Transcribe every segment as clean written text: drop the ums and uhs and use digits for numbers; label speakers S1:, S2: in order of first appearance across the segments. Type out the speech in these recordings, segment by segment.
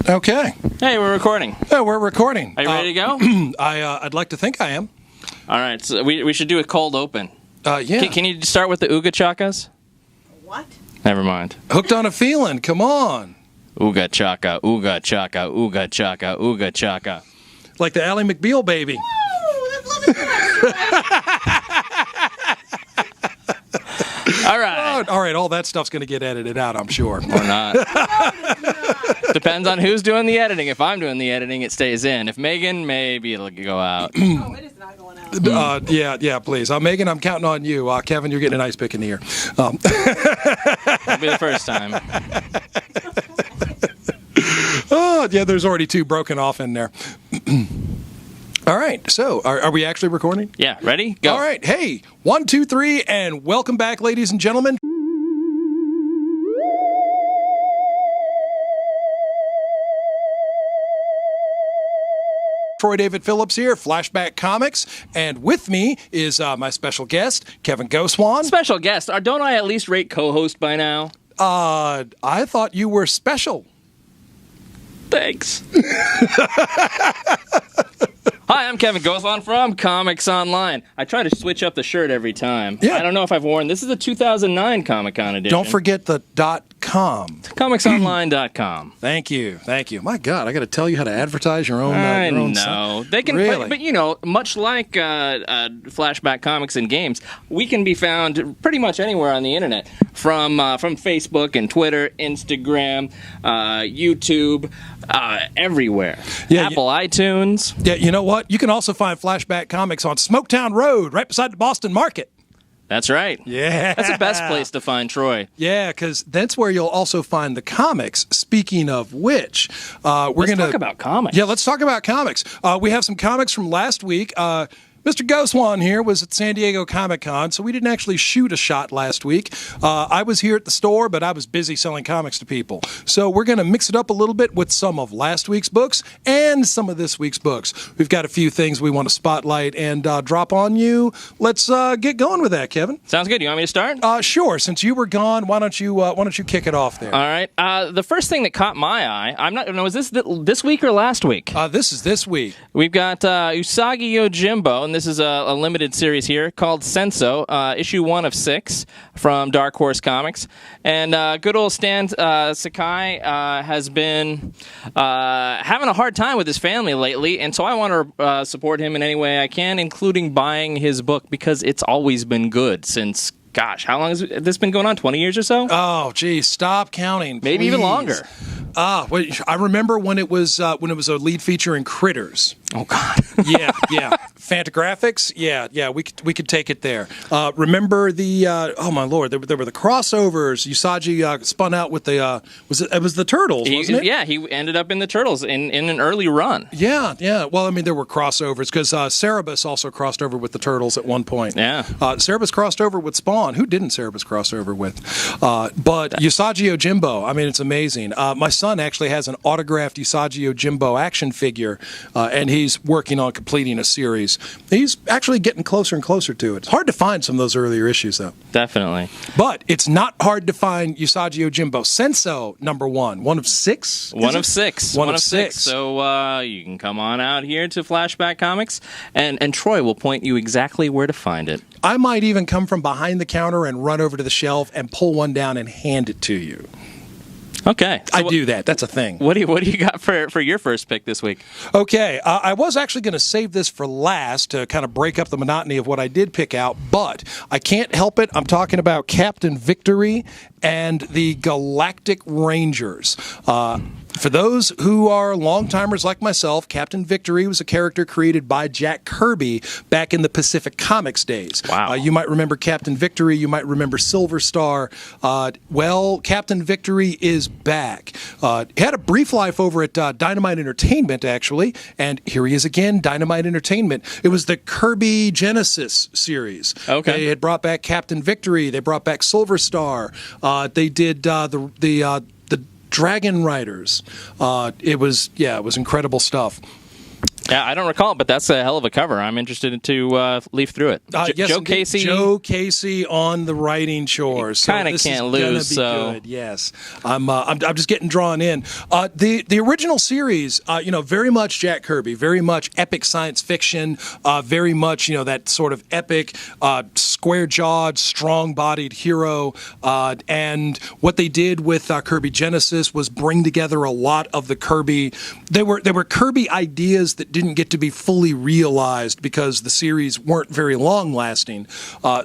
S1: Okay.
S2: Hey, we're recording.
S1: Yeah, we're recording.
S2: Are you ready to go?
S1: I'd like to think I am.
S2: All right, so we should do a cold open.
S1: Yeah.
S2: Can you start with the Ooga Chakas?
S3: What?
S2: Never mind.
S1: Hooked on a feeling. Come on.
S2: Ooga Chaka, Ooga Chaka, Ooga Chaka, Ooga Chaka.
S1: Like the Ally McBeal baby.
S3: Woo! That's lovely.
S2: All right.
S1: All right, all that stuff's going to get edited out, I'm sure.
S2: Or not. Depends on who's doing the editing. If I'm doing the editing, it stays in. If Megan, maybe it'll go out.
S3: Oh, it is not going out.
S1: Yeah, please. Megan, I'm counting on you. Kevin, you're getting a nice pick in the ear.
S2: It'll be the first time.
S1: Oh, yeah, there's already two broken off in there. All right, so are we actually recording?
S2: Yeah, ready? Go.
S1: All right, hey, 1, 2, 3, and welcome back, ladies and gentlemen. Troy David Phillips here, Flashback Comics, and with me is my special guest, Kevin Goswan.
S2: Special guest. Don't I at least rate co-host by now?
S1: I thought you were special.
S2: Thanks. Hi, I'm Kevin Goswan from Comics Online. I try to switch up the shirt every time.
S1: Yeah.
S2: I don't know if I've worn... This is a 2009 Comic-Con edition.
S1: Don't forget the .com.
S2: ComicsOnline.com.
S1: Thank you. My God, I got to tell you how to advertise your own.
S2: I
S1: your own
S2: know.
S1: site.
S2: They can,
S1: really?
S2: but you know, much like Flashback Comics and Games, we can be found pretty much anywhere on the internet, from Facebook and Twitter, Instagram, YouTube, everywhere.
S1: Yeah,
S2: Apple iTunes.
S1: Yeah, you know what? You can also find Flashback Comics on Smoketown Road, right beside the Boston Market.
S2: That's right.
S1: Yeah.
S2: That's the best place to find Troy.
S1: Yeah, because that's where you'll also find the comics. Speaking of which,
S2: Let's talk about comics.
S1: Yeah, let's talk about comics. We have some comics from last week. Mr. Goswan here was at San Diego Comic-Con, so we didn't actually shoot a shot last week. I was here at the store, but I was busy selling comics to people. So we're going to mix it up a little bit with some of last week's books and some of this week's books. We've got a few things we want to spotlight and drop on you. Let's get going with that, Kevin.
S2: Sounds good. You want me to start?
S1: Sure. Since you were gone, why don't you kick it off there?
S2: All right. The first thing that caught my eye, I'm not. No, is this week or last week?
S1: This is this week.
S2: We've got Usagi Yojimbo, and this is a limited series here called Senso, issue 1 of 6 from Dark Horse Comics. And good old Stan Sakai has been having a hard time with his family lately, and so I want to support him in any way I can, including buying his book, because it's always been good since, gosh, how long has this been going on? 20 years or so?
S1: Oh, geez, stop counting.
S2: Maybe even longer.
S1: I remember when it was a lead feature in Critters.
S2: Oh God.
S1: yeah. Fantagraphics. Yeah. We could take it there. Remember the oh my Lord, there were the crossovers. Usagi spun out with the it was the Turtles, wasn't it?
S2: Yeah, he ended up in the Turtles in an early run.
S1: Yeah. Well, I mean, there were crossovers because Cerebus also crossed over with the Turtles at one point.
S2: Yeah.
S1: Cerebus crossed over with Spawn. Who didn't Cerebus cross over with? But Usagi Yojimbo. I mean, it's amazing. My son actually has an autographed Usagi Yojimbo action figure, and he's working on completing a series. He's actually getting closer and closer to it. It's hard to find some of those earlier issues, though.
S2: Definitely.
S1: But it's not hard to find Usagi Yojimbo. Senso, number 1 of 6?
S2: One of six.
S1: One of six.
S2: So you can come on out here to Flashback Comics, and Troy will point you exactly where to find it.
S1: I might even come from behind the counter and run over to the shelf and pull one down and hand it to you.
S2: Okay. So
S1: I do that. That's a thing.
S2: What do you got for your first pick this week?
S1: Okay. I was actually going to save this for last to kind of break up the monotony of what I did pick out, but I can't help it. I'm talking about Captain Victory and the Galactic Rangers. For those who are long-timers like myself, Captain Victory was a character created by Jack Kirby back in the Pacific Comics days.
S2: Wow.
S1: You might remember Captain Victory. You might remember Silver Star. Well, Captain Victory is back. He had a brief life over at Dynamite Entertainment, actually, and here he is again, Dynamite Entertainment. It was the Kirby Genesis series.
S2: Okay.
S1: They had brought back Captain Victory. They brought back Silver Star. They did the Dragon Riders. It was incredible stuff.
S2: Yeah, I don't recall, but that's a hell of a cover. I'm interested to leaf through it.
S1: Yes,
S2: Joe
S1: indeed.
S2: Casey.
S1: Joe Casey on the writing chores. So
S2: Kind of can't lose. So
S1: good. Yes, I'm just getting drawn in. The original series, very much Jack Kirby, very much epic science fiction, very much that sort of epic, square-jawed, strong-bodied hero. And what they did with Kirby Genesis was bring together a lot of the Kirby. They were Kirby ideas that didn't get to be fully realized because the series weren't very long lasting.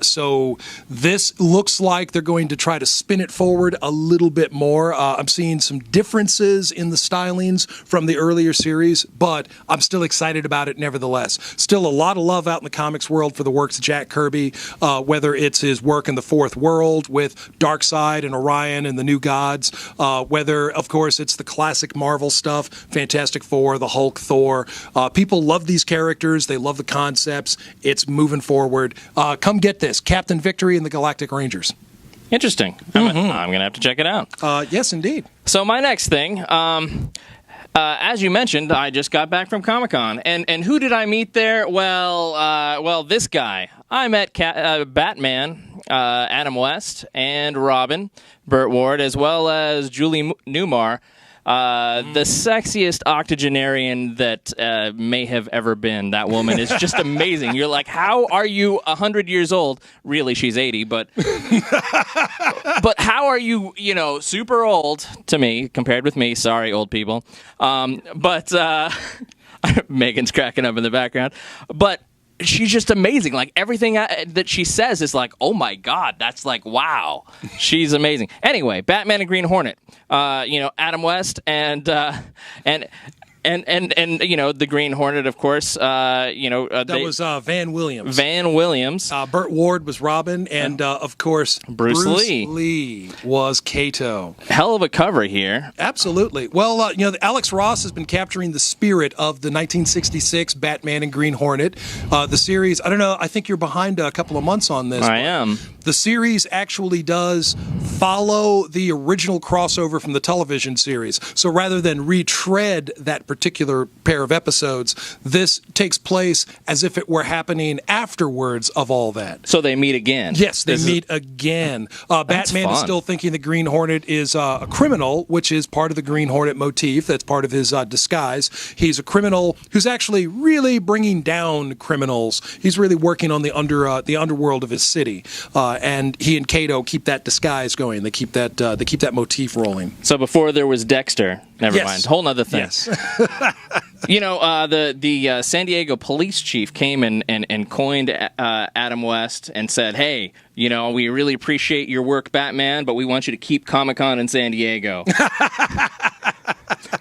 S1: So this looks like they're going to try to spin it forward a little bit more. I'm seeing some differences in the stylings from the earlier series, but I'm still excited about it nevertheless. Still a lot of love out in the comics world for the works of Jack Kirby, whether it's his work in the Fourth World with Darkseid and Orion and the New Gods, whether, of course, it's the classic Marvel stuff, Fantastic Four, the Hulk, Thor. People love these characters. They love the concepts. It's moving forward. Come get this. Captain Victory and the Galactic Rangers.
S2: interesting. I'm going to have to check it out.
S1: Yes, indeed.
S2: So my next thing, as you mentioned, I just got back from Comic-Con. And who did I meet there? Well, this guy. I met Batman, Adam West, and Robin, Burt Ward, as well as Julie Newmar. The sexiest octogenarian that may have ever been. That woman is just amazing. You're like, how are you 100 years old? Really, she's 80, but how are you, super old to me, compared with me? Sorry, old people. Megan's cracking up in the background. But she's just amazing. Like, everything that she says is like, oh my God, that's like, wow. She's amazing. Anyway, Batman and Green Hornet. Adam West and the Green Hornet, of course. That
S1: was Van Williams.
S2: Van Williams.
S1: Burt Ward was Robin, and of course
S2: Bruce
S1: Lee was Kato.
S2: Hell of a cover here.
S1: Absolutely. Well, Alex Ross has been capturing the spirit of the 1966 Batman and Green Hornet. The series. I don't know. I think you're behind a couple of months on this.
S2: I am.
S1: The series actually does follow the original crossover from the television series. So rather than retread that particular pair of episodes, this takes place as if it were happening afterwards of all that.
S2: So they meet again.
S1: Yes, they meet again. Batman is still thinking the Green Hornet is a criminal, which is part of the Green Hornet motif. That's part of his disguise. He's a criminal who's actually really bringing down criminals. He's really working on the underworld of his city. And he and Kato keep that disguise going. They keep that motif rolling.
S2: So before there was Dexter, never mind. Whole nother thing.
S1: Yes.
S2: The San Diego police chief came and coined Adam West and said, hey, we really appreciate your work, Batman, but we want you to keep Comic-Con in San Diego.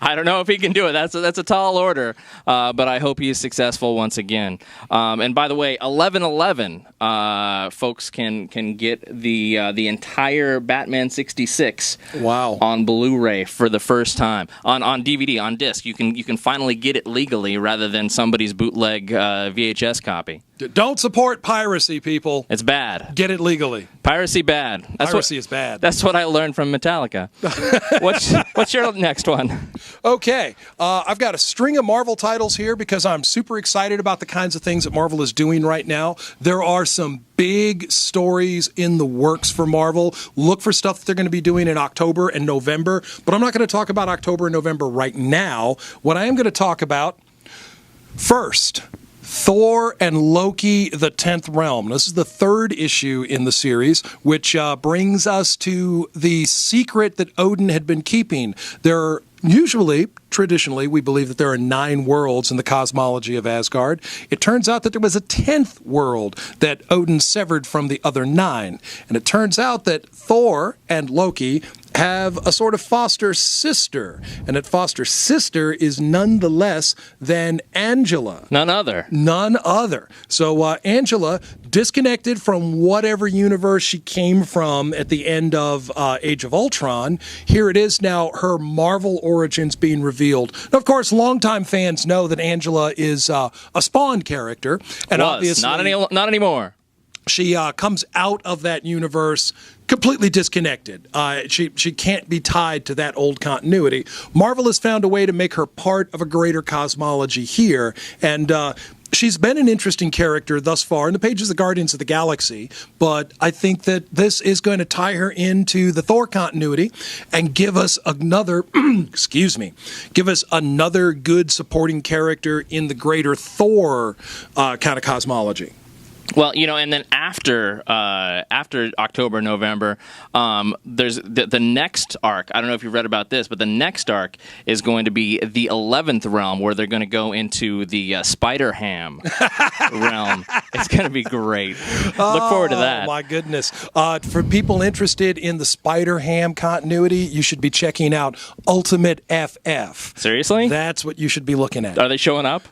S2: I don't know if he can do it. That's a tall order, but I hope he is successful once again. And by the way, 11/11, folks can get the entire Batman 66 on Blu-ray for the first time. On DVD, on disc, you can finally get it legally rather than somebody's bootleg VHS copy.
S1: Don't support piracy, people.
S2: It's bad.
S1: Get it legally.
S2: Piracy bad.
S1: Piracy is bad.
S2: That's what I learned from Metallica. What's your next one?
S1: Okay. I've got a string of Marvel titles here because I'm super excited about the kinds of things that Marvel is doing right now. There are some big stories in the works for Marvel. Look for stuff that they're going to be doing in October and November, but I'm not going to talk about October and November right now. What I am going to talk about first, Thor and Loki, the 10th Realm. This is the third issue in the series, which brings us to the secret that Odin had been keeping. There are traditionally, we believe that there are 9 worlds in the cosmology of Asgard. It turns out that there was a 10th world that Odin severed from the other 9. And it turns out that Thor and Loki have a sort of foster sister. And that foster sister is none the less than Angela.
S2: None other.
S1: So Angela, disconnected from whatever universe she came from at the end of Age of Ultron, here it is now, her Marvel origins being revealed. Now, of course, longtime fans know that Angela is a Spawn character. And obviously,
S2: not anymore.
S1: She comes out of that universe completely disconnected. She can't be tied to that old continuity. Marvel has found a way to make her part of a greater cosmology here, and she's been an interesting character thus far in the pages of Guardians of the Galaxy, but I think that this is going to tie her into the Thor continuity and give us another, give us another good supporting character in the greater Thor kind of cosmology.
S2: Well, and then after October, November, there's the next arc. I don't know if you've read about this, but the next arc is going to be the 11th realm, where they're going to go into the Spider-Ham realm. It's going to be great. Look forward to that.
S1: Oh, my goodness. For people interested in the Spider-Ham continuity, you should be checking out Ultimate FF.
S2: Seriously?
S1: That's what you should be looking at.
S2: Are they showing up?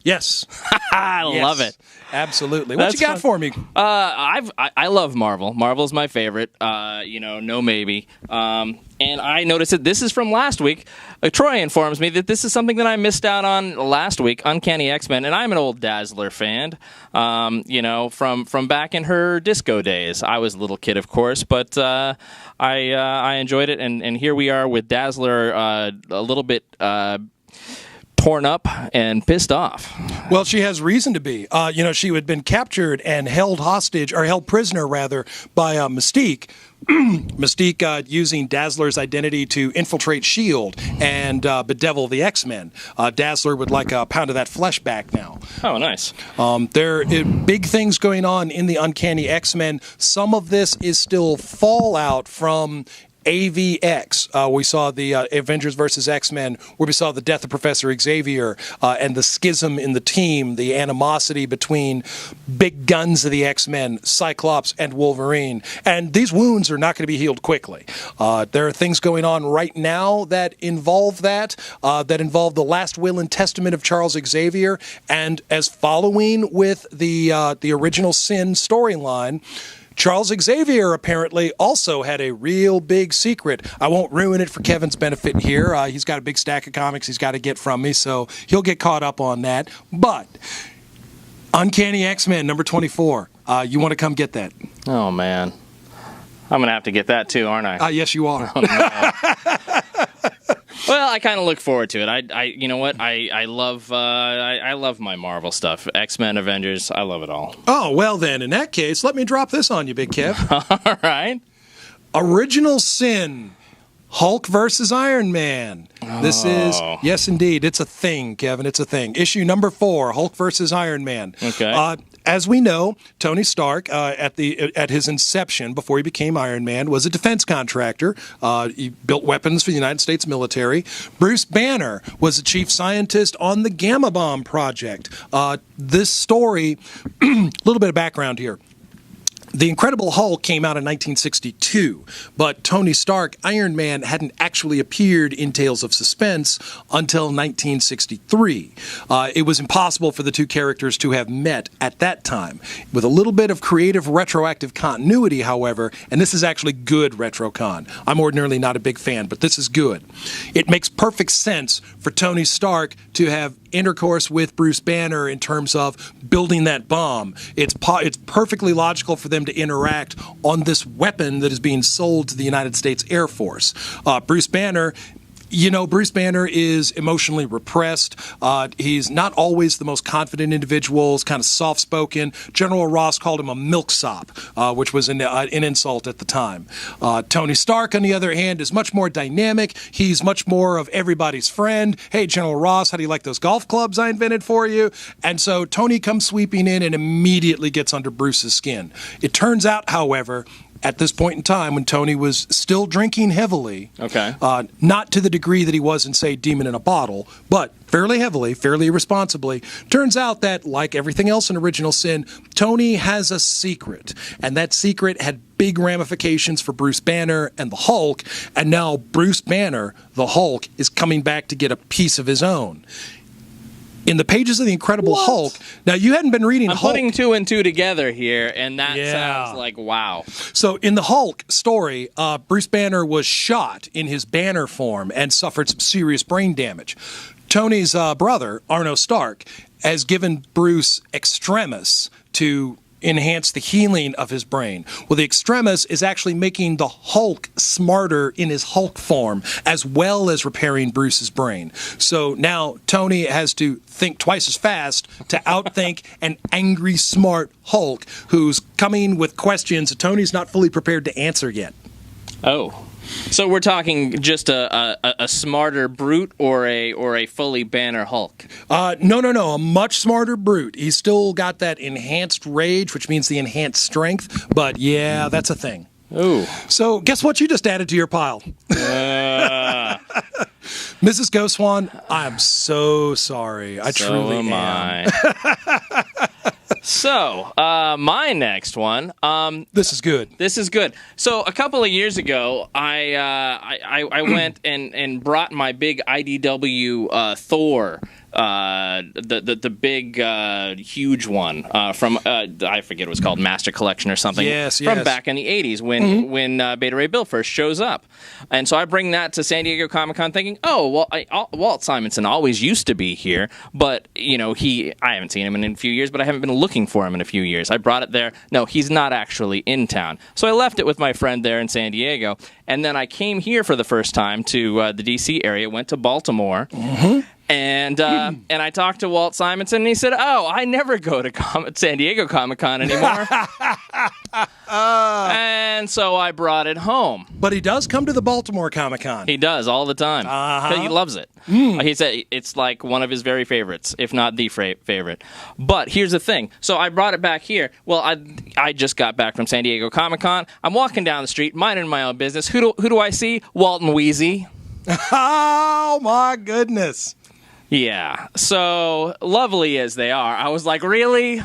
S1: Yes.
S2: I love it.
S1: Absolutely. What you got for me?
S2: I love Marvel. Marvel's my favorite. No maybe. And I noticed that this is from last week. Troy informs me that this is something that I missed out on last week, Uncanny X-Men, and I'm an old Dazzler fan, from back in her disco days. I was a little kid, of course, but I enjoyed it, and here we are with Dazzler a little bit torn up and pissed off.
S1: Well, she has reason to be. She had been captured and held hostage, or held prisoner, rather, by Mystique. Mystique using Dazzler's identity to infiltrate S.H.I.E.L.D. and bedevil the X-Men. Dazzler would like a pound of that flesh back now.
S2: Oh, nice.
S1: There are big things going on in the Uncanny X-Men. Some of this is still fallout from AVX. We saw the Avengers versus X-Men, where we saw the death of Professor Xavier and the schism in the team, the animosity between big guns of the X-Men, Cyclops and Wolverine. And these wounds are not going to be healed quickly. There are things going on right now that involve that involve the last will and testament of Charles Xavier. And as following with the original Sin storyline, Charles Xavier apparently also had a real big secret. I won't ruin it for Kevin's benefit here. He's got a big stack of comics he's got to get from me, so he'll get caught up on that. But Uncanny X-Men number 24. You want to come get that?
S2: Oh, man. I'm going to have to get that too, aren't I?
S1: Yes, you are.
S2: Oh, no. Well, I kind of look forward to it. You know what? I love my Marvel stuff. X-Men, Avengers, I love it all.
S1: Oh, well then, in that case, let me drop this on you, Big Kev.
S2: All right.
S1: Original Sin, Hulk versus Iron Man. This is, yes indeed, it's a thing, Kevin, it's a thing. Issue number 4, Hulk versus Iron Man.
S2: Okay.
S1: As we know, Tony Stark, at his inception, before he became Iron Man, was a defense contractor. He built weapons for the United States military. Bruce Banner was a chief scientist on the Gamma Bomb Project. This story, a little bit of background here. The Incredible Hulk came out in 1962, but Tony Stark, Iron Man, hadn't actually appeared in Tales of Suspense until 1963. It was impossible for the two characters to have met at that time. With a little bit of creative retroactive continuity, however, and this is actually good retrocon. I'm ordinarily not a big fan, but this is good. It makes perfect sense for Tony Stark to have intercourse with Bruce Banner in terms of building that bomb. It's perfectly logical for them to interact on this weapon that is being sold to the United States Air Force. Bruce Banner is emotionally repressed. He's not always the most confident individual. He's kind of soft-spoken. General Ross called him a milksop, which was an insult at the time. Tony Stark, on the other hand, is much more dynamic. He's much more of everybody's friend. Hey, General Ross, how do you like those golf clubs I invented for you? And so Tony comes sweeping in and immediately gets under Bruce's skin. It turns out, however, at this point in time, when Tony was still drinking heavily, not to the degree that he was in, say, Demon in a Bottle, but fairly heavily, fairly irresponsibly, turns out that, like everything else in Original Sin, Tony has a secret. And that secret had big ramifications for Bruce Banner and the Hulk, and now Bruce Banner, the Hulk, is coming back to get a piece of his own. In the pages of the Incredible Hulk, now you hadn't been reading Hulk.
S2: I'm putting 2 and 2 together here, and that sounds like wow.
S1: So in the Hulk story, Bruce Banner was shot in his Banner form and suffered some serious brain damage. Tony's brother, Arno Stark, has given Bruce Extremis to enhance the healing of his brain. Well, the Extremis is actually making the Hulk smarter in his Hulk form, as well as repairing Bruce's brain. So now Tony has to think twice as fast to outthink an angry, smart Hulk who's coming with questions that Tony's not fully prepared to answer yet.
S2: Oh. So we're talking just a smarter Brute or a fully Banner Hulk?
S1: No, a much smarter Brute. He's still got that enhanced rage, which means the enhanced strength, but yeah, that's a thing.
S2: Ooh.
S1: So guess what you just added to your pile? Mrs. Ghostswan, I'm so sorry. I truly am.
S2: I. So, my next one.
S1: This is good.
S2: This is good. So, a couple of years ago, I went and brought my big IDW Thor. The big huge one from I forget it was called Master Collection or something.
S1: Yes.
S2: From back in the 80s when Beta Ray Bill first shows up, and so I bring that to San Diego Comic-Con thinking, oh well, Walt Simonson always used to be here, but I haven't seen him in a few years, but I haven't been looking for him in a few years. I brought it there. No, he's not actually in town, so I left it with my friend there in San Diego, and then I came here for the first time to the DC area, went to Baltimore. And I talked to Walt Simonson, and he said, "Oh, I never go to San Diego Comic-Con anymore." And so I brought it home.
S1: But he does come to the Baltimore Comic-Con.
S2: He does all the time. He loves it. He said it's like one of his very favorites, if not the favorite. But here's the thing. So I brought it back here. Well, I just got back from San Diego Comic-Con. I'm walking down the street, minding my own business. Who do I see? Walt and Wheezy.
S1: Oh, my goodness.
S2: Yeah, so lovely as they are, I was like, really?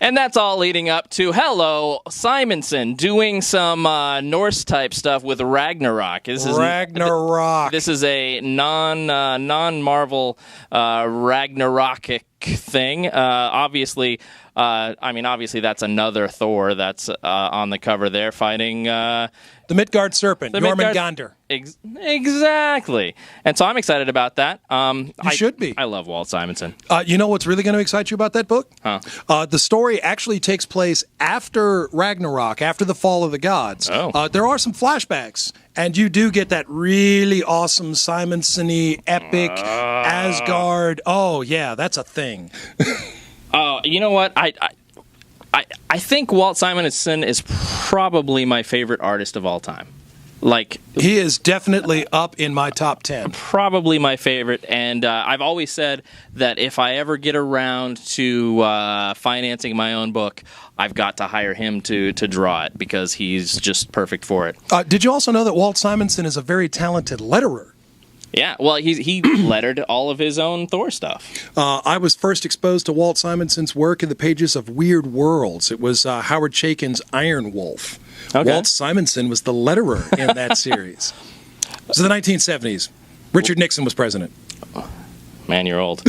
S2: And that's all leading up to, hello, Simonson, doing some Norse-type stuff with Ragnarök.
S1: Ragnarök.
S2: This is a non-Marvel Ragnarokic thing. Obviously, that's another Thor that's on the cover there fighting...
S1: the Midgard Serpent, Jormungandr.
S2: Exactly. And so I'm excited about that.
S1: You should be.
S2: I love Walt Simonson.
S1: You know what's really going to excite you about that book?
S2: Huh?
S1: The story actually takes place after Ragnarök, after the fall of the gods.
S2: Oh.
S1: There are some flashbacks, and you do get that really awesome Simonson-y, epic Asgard. Oh, yeah, that's a thing.
S2: You know what? I think Walt Simonson is probably my favorite artist of all time. Like,
S1: he is definitely up in my top 10.
S2: Probably my favorite, and I've always said that if I ever get around to financing my own book, I've got to hire him to draw it because he's just perfect for it.
S1: Did you also know that Walt Simonson is a very talented letterer?
S2: Yeah, well, he lettered all of his own Thor stuff.
S1: I was first exposed to Walt Simonson's work in the pages of Weird Worlds. It was Howard Chaykin's Iron Wolf.
S2: Okay.
S1: Walt Simonson was the letterer in that series. It was the 1970s. Richard Nixon was president.
S2: Man, you're old.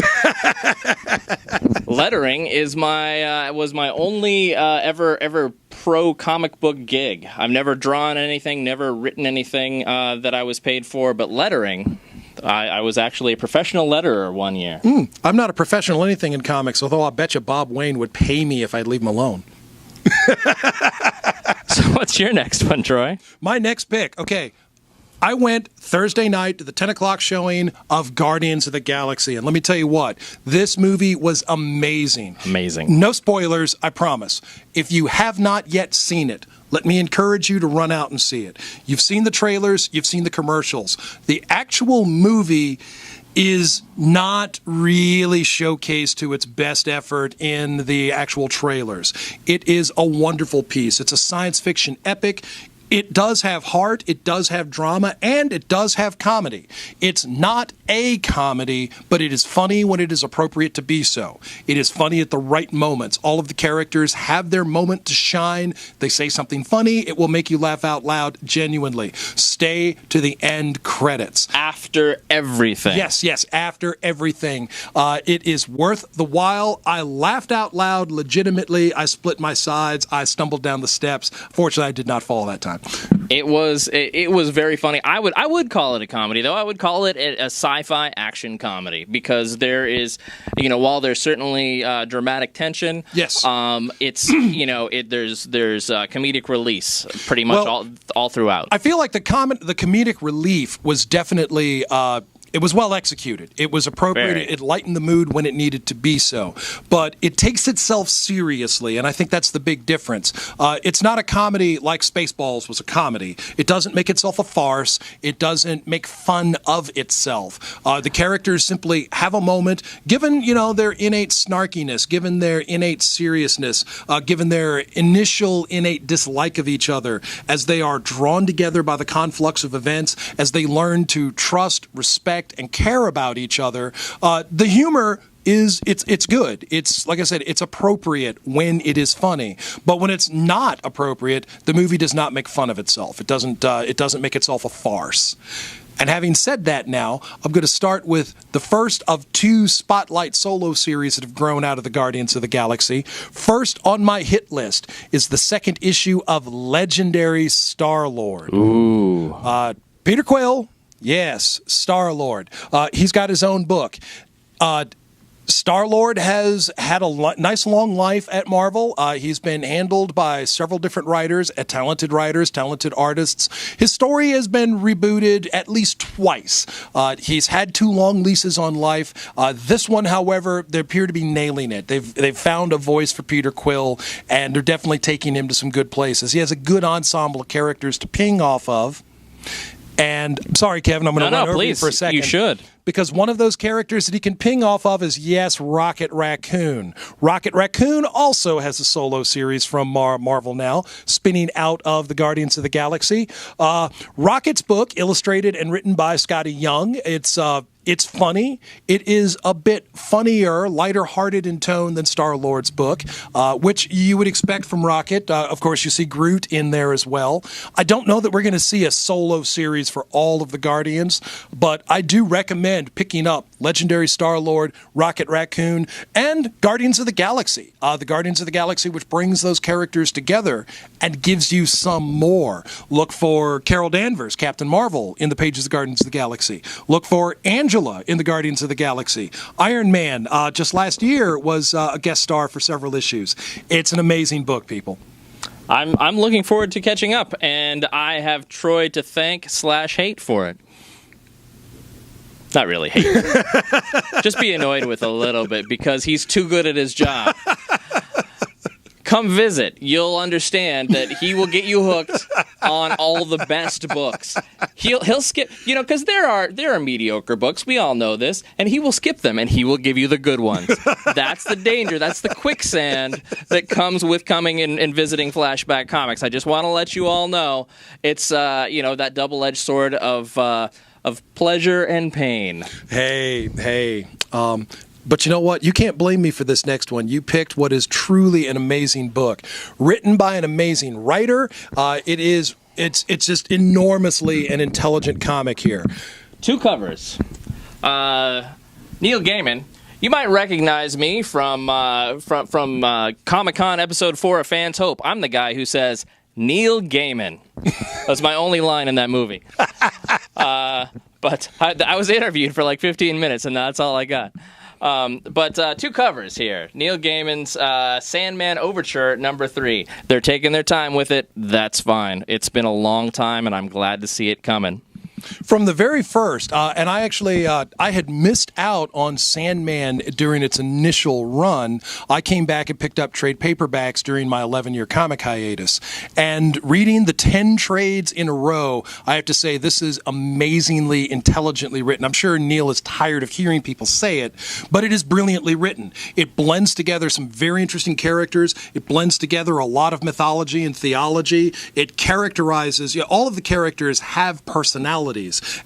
S2: Lettering is was my only ever pro comic book gig. I've never drawn anything, never written anything that I was paid for, but lettering, I was actually a professional letterer one year.
S1: I'm not a professional anything in comics, although I bet you Bob Wayne would pay me if I'd leave him alone.
S2: So what's your next one, Troy?
S1: My next pick. Okay. I went Thursday night to the 10 o'clock showing of Guardians of the Galaxy, and let me tell you what, this movie was amazing.
S2: Amazing.
S1: No spoilers, I promise. If you have not yet seen it, let me encourage you to run out and see it. You've seen the trailers, you've seen the commercials. The actual movie is not really showcased to its best effort in the actual trailers. It is a wonderful piece. It's a science fiction epic. It does have heart, it does have drama, and it does have comedy. It's not a comedy, but it is funny when it is appropriate to be so. It is funny at the right moments. All of the characters have their moment to shine. They say something funny, it will make you laugh out loud genuinely. Stay to the end credits.
S2: After everything.
S1: Yes, after everything. It is worth the while. I laughed out loud legitimately. I split my sides. I stumbled down the steps. Fortunately, I did not fall that time. not.
S2: It was very funny. I would call it a comedy, though. I would call it a sci-fi action comedy because there is, while there's certainly dramatic tension.
S1: Yes.
S2: It's there's comedic release pretty much all throughout.
S1: I feel like the comedic relief was definitely. It was well executed. It was appropriate.
S2: Very.
S1: It lightened the mood when it needed to be so. But it takes itself seriously, and I think that's the big difference. It's not a comedy like Spaceballs was a comedy. It doesn't make itself a farce. It doesn't make fun of itself. The characters simply have a moment, given their innate snarkiness, given their innate seriousness, given their initial innate dislike of each other, as they are drawn together by the conflux of events, as they learn to trust, respect, and care about each other. The humor it's good. It's like I said, it's appropriate when it is funny. But when it's not appropriate, the movie does not make fun of itself. It doesn't make itself a farce. And having said that now, I'm going to start with the first of 2 Spotlight solo series that have grown out of the Guardians of the Galaxy. First on my hit list is the 2nd issue of Legendary Starlord.
S2: Ooh.
S1: Peter Quill. Yes, Starlord. He's got his own book. Starlord has had a nice long life at Marvel. He's been handled by several different writers, talented artists. His story has been rebooted at least twice. He's had 2 long leases on life. This one, however, they appear to be nailing it. They've found a voice for Peter Quill, and they're definitely taking him to some good places. He has a good ensemble of characters to ping off of. And I'm sorry, Kevin, I'm going to run over you for a second.
S2: You should.
S1: Because one of those characters that he can ping off of is, yes, Rocket Raccoon. Rocket Raccoon also has a solo series from Marvel now, spinning out of the Guardians of the Galaxy. Rocket's book, illustrated and written by Scotty Young. It's funny. It is a bit funnier, lighter-hearted in tone than Star-Lord's book, which you would expect from Rocket. Of course, you see Groot in there as well. I don't know that we're going to see a solo series for all of the Guardians, but I do recommend picking up Legendary Star-Lord, Rocket Raccoon, and Guardians of the Galaxy. The Guardians of the Galaxy, which brings those characters together and gives you some more. Look for Carol Danvers, Captain Marvel, in the pages of Guardians of the Galaxy. Look for Angela in the Guardians of the Galaxy. Iron Man, just last year, was a guest star for several issues. It's an amazing book, people.
S2: I'm looking forward to catching up, and I have Troy to thank/hate for it. Not really hate. Just be annoyed with a little bit because he's too good at his job. Come visit. You'll understand that he will get you hooked on all the best books. He'll skip, because there are mediocre books. We all know this, and he will skip them, and he will give you the good ones. That's the danger. That's the quicksand that comes with coming and visiting Flashback Comics. I just want to let you all know it's that double-edged sword of pleasure and pain.
S1: Hey. But you know what? You can't blame me for this next one. You picked what is truly an amazing book, written by an amazing writer. It's just enormously an intelligent comic here.
S2: 2 covers. Neil Gaiman. You might recognize me from Comic-Con Episode 4 of Fans Hope. I'm the guy who says Neil Gaiman. That's my only line in that movie. But I was interviewed for like 15 minutes, and that's all I got. But 2 covers here. Neil Gaiman's Sandman Overture #3. They're taking their time with it. That's fine. It's been a long time, and I'm glad to see it coming.
S1: From the very first, and I actually I had missed out on Sandman during its initial run. I came back and picked up trade paperbacks during my 11-year comic hiatus. And reading the 10 trades in a row, I have to say this is amazingly intelligently written. I'm sure Neil is tired of hearing people say it, but it is brilliantly written. It blends together some very interesting characters. It blends together a lot of mythology and theology. It characterizes, all of the characters have personalities,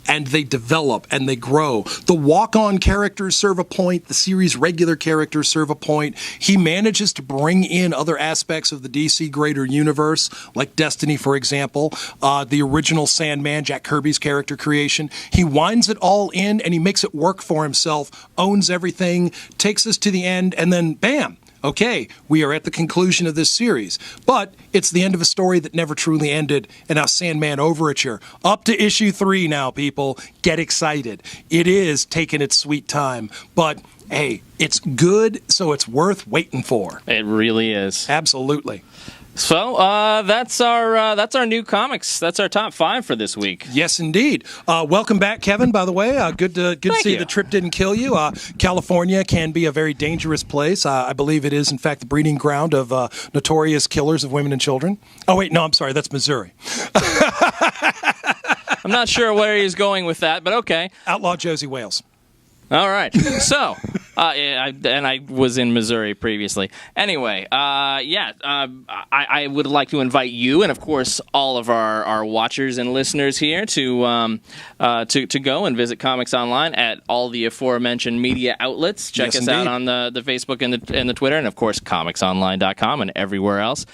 S1: and they develop and they grow. The walk-on characters serve a point. The series regular characters serve a point. He manages to bring in other aspects of the DC greater universe, like Destiny, for example, the original Sandman, Jack Kirby's character creation. He winds it all in, and he makes it work for himself, owns everything, takes us to the end, and then, bam, okay, we are at the conclusion of this series. But it's the end of a story that never truly ended, and now Sandman Overture. Up to issue 3 now, people. Get excited. It is taking its sweet time, but hey, it's good, so it's worth waiting for.
S2: It really is.
S1: Absolutely.
S2: So that's our new comics. That's our top 5 for this week.
S1: Yes, indeed. Welcome back, Kevin. By the way, good to see
S2: you.
S1: the trip didn't kill you. California can be a very dangerous place. I believe it is, in fact, the breeding ground of notorious killers of women and children. Oh wait, no, I'm sorry. That's Missouri.
S2: I'm not sure where he's going with that, but okay.
S1: Outlaw Josie Wales.
S2: All right. So, I was in Missouri previously. Anyway, I would like to invite you and, of course, all of our watchers and listeners here to go and visit Comics Online at all the aforementioned media outlets. Check us out on the Facebook and the Twitter, and, of course, ComicsOnline.com and everywhere else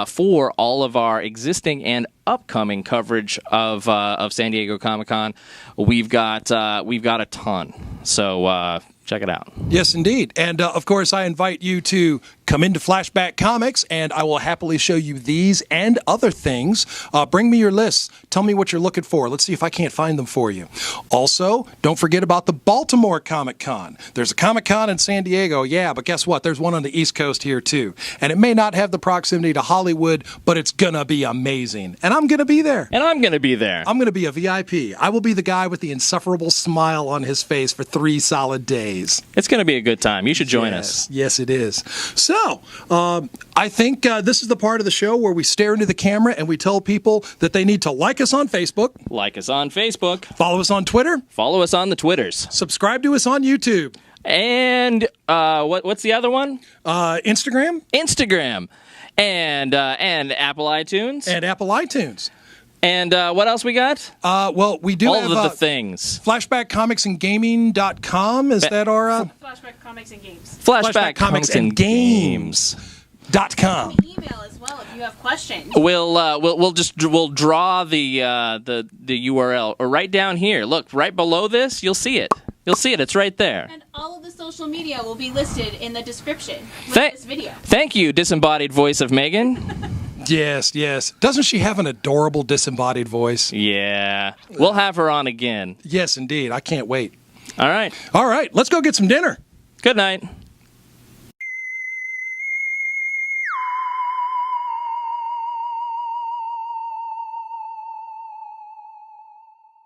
S2: for all of our existing and upcoming coverage of San Diego Comic-Con. We've got a ton. So check it out.
S1: Yes, indeed. And, of course, I invite you to come into Flashback Comics, and I will happily show you these and other things. Bring me your lists. Tell me what you're looking for. Let's see if I can't find them for you. Also, don't forget about the Baltimore Comic Con. There's a Comic Con in San Diego, yeah, but guess what? There's one on the East Coast here, too. And it may not have the proximity to Hollywood, but it's going to be amazing. And I'm going to be there.
S2: And I'm going to be there.
S1: I'm going to be a VIP. I will be the guy with the insufferable smile on his face for 3 solid days.
S2: It's going to be a good time. You should join us.
S1: Yes, it is. So, I think this is the part of the show where we stare into the camera and we tell people that they need to like us on Facebook.
S2: Like us on Facebook.
S1: Follow us on Twitter.
S2: Follow us on the Twitters.
S1: Subscribe to us on YouTube.
S2: And what's the other one?
S1: Instagram.
S2: Instagram. And Apple iTunes.
S1: And Apple iTunes.
S2: And what else we got?
S1: Well, we do have
S2: all of the things.
S1: FlashbackComicsandGaming.com. Is that our...
S3: Flashback Comics and Games.
S1: FlashbackComicsandGames.com.
S3: Email as well if you have questions.
S2: We'll draw the URL right down here. Look, right below this, you'll see it. You'll see it. It's right there.
S3: And all of the social media will be listed in the description with this video.
S2: Thank you, disembodied voice of Megan.
S1: Yes, yes. Doesn't she have an adorable disembodied voice?
S2: Yeah. We'll have her on again.
S1: Yes, indeed. I can't wait.
S2: All right.
S1: All right. Let's go get some dinner.
S2: Good night.